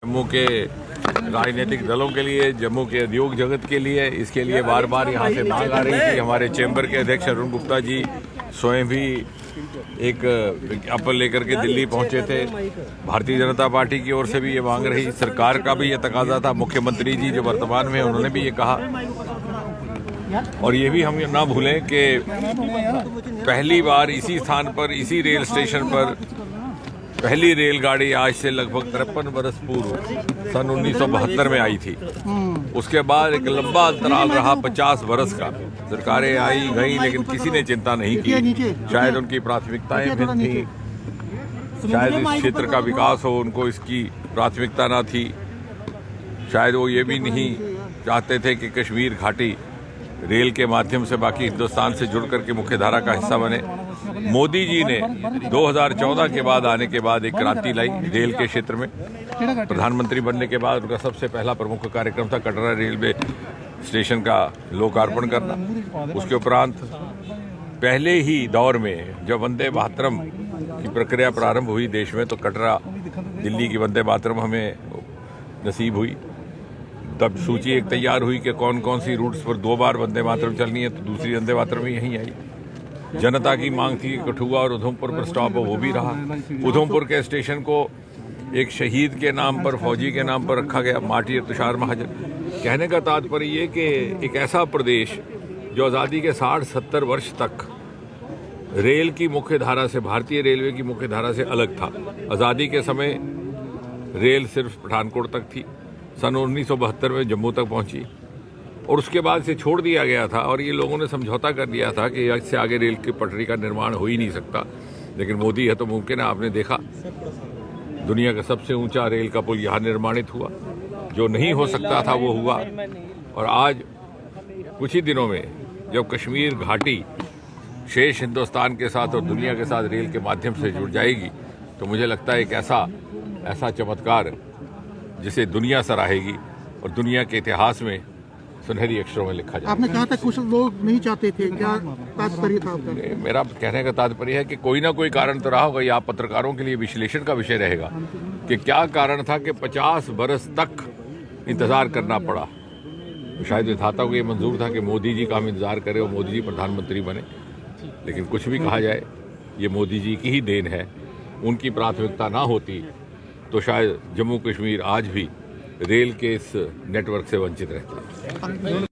जम्मू के राजनीतिक दलों के लिए, जम्मू के उद्योग जगत के लिए, इसके लिए बार बार यहाँ से मांग आ रही थी। हमारे चैम्बर के अध्यक्ष अरुण गुप्ता जी स्वयं भी एक विज्ञापन लेकर के दिल्ली पहुंचे थे। भारतीय जनता पार्टी की ओर से भी ये मांग रही, सरकार का भी ये तकाजा था। मुख्यमंत्री जी जो वर्तमान में उन्होंने भी ये कहा, और ये भी हम ना भूलें कि पहली बार इसी स्थान पर, इसी रेल स्टेशन पर पहली रेलगाड़ी आज से लगभग 53 वर्ष पूर्व सन 1972 में आई थी। उसके बाद एक लंबा अंतराल रहा 50 वर्ष का। सरकारें आई गई लेकिन किसी ने चिंता नहीं की। शायद उनकी प्राथमिकताएं भिन्न थी, शायद इस क्षेत्र का विकास हो, उनको इसकी प्राथमिकता ना थी। शायद वो ये भी नहीं चाहते थे कि कश्मीर घाटी रेल के माध्यम से बाकी हिंदुस्तान से जुड़ करके मुख्यधारा का हिस्सा बने। मोदी जी ने 2014 के बाद आने के बाद एक क्रांति लाई रेल के क्षेत्र में। प्रधानमंत्री बनने के बाद उनका सबसे पहला प्रमुख कार्यक्रम था कटरा रेलवे स्टेशन का लोकार्पण करना। उसके उपरांत पहले ही दौर में जब वंदे मातरम की प्रक्रिया प्रारंभ हुई देश में, तो कटरा दिल्ली की वंदे मातरम हमें नसीब हुई। तब सूची एक तैयार हुई कि कौन कौन सी रूट्स पर 2 बार वंदे मातरम चलनी है, तो दूसरी वंदे मातरम यहीं आई। जनता की मांग थी कि कठुआ और उधमपुर पर स्टॉप हो, वो भी रहा। उधमपुर के स्टेशन को एक शहीद के नाम पर, फौजी के नाम पर रखा गया, माटी तुषार महाजन। कहने का तात्पर्य ये कि एक ऐसा प्रदेश जो आज़ादी के 60-70 वर्ष तक रेल की मुख्य धारा से, भारतीय रेलवे की मुख्य धारा से अलग था। आज़ादी के समय रेल सिर्फ पठानकोट तक थी, सन 1972 में जम्मू तक पहुंची, और उसके बाद से छोड़ दिया गया था। और ये लोगों ने समझौता कर लिया था कि इससे आगे रेल की पटरी का निर्माण हो ही नहीं सकता। लेकिन मोदी है तो मुमकिन है। आपने देखा दुनिया का सबसे ऊंचा रेल का पुल यहाँ निर्माणित हुआ, जो नहीं हो सकता था वो हुआ। और आज कुछ ही दिनों में जब कश्मीर घाटी शेष हिंदुस्तान के साथ और दुनिया के साथ रेल के माध्यम से जुड़ जाएगी, तो मुझे लगता है एक ऐसा चमत्कार जिसे दुनिया सराहेगी और दुनिया के इतिहास में सुनहरी अक्षरों में लिखा जाए। आपने कहा था कुछ लोग नहीं चाहते थे, क्या तात्पर्य था आपका? मेरा कहने का तात्पर्य है कि कोई ना कोई कारण तो रहा होगा। ये आप पत्रकारों के लिए विश्लेषण का विषय रहेगा कि क्या कारण था कि 50 वर्ष तक इंतजार करना पड़ा। शायद विधाता को ये मंजूर था कि मोदी जी का हम इंतजार करें और मोदी जी प्रधानमंत्री बने। लेकिन कुछ भी कहा जाए, ये मोदी जी की ही देन है। उनकी प्राथमिकता ना होती तो शायद जम्मू कश्मीर आज भी रेल के इस नेटवर्क से वंचित रहता है।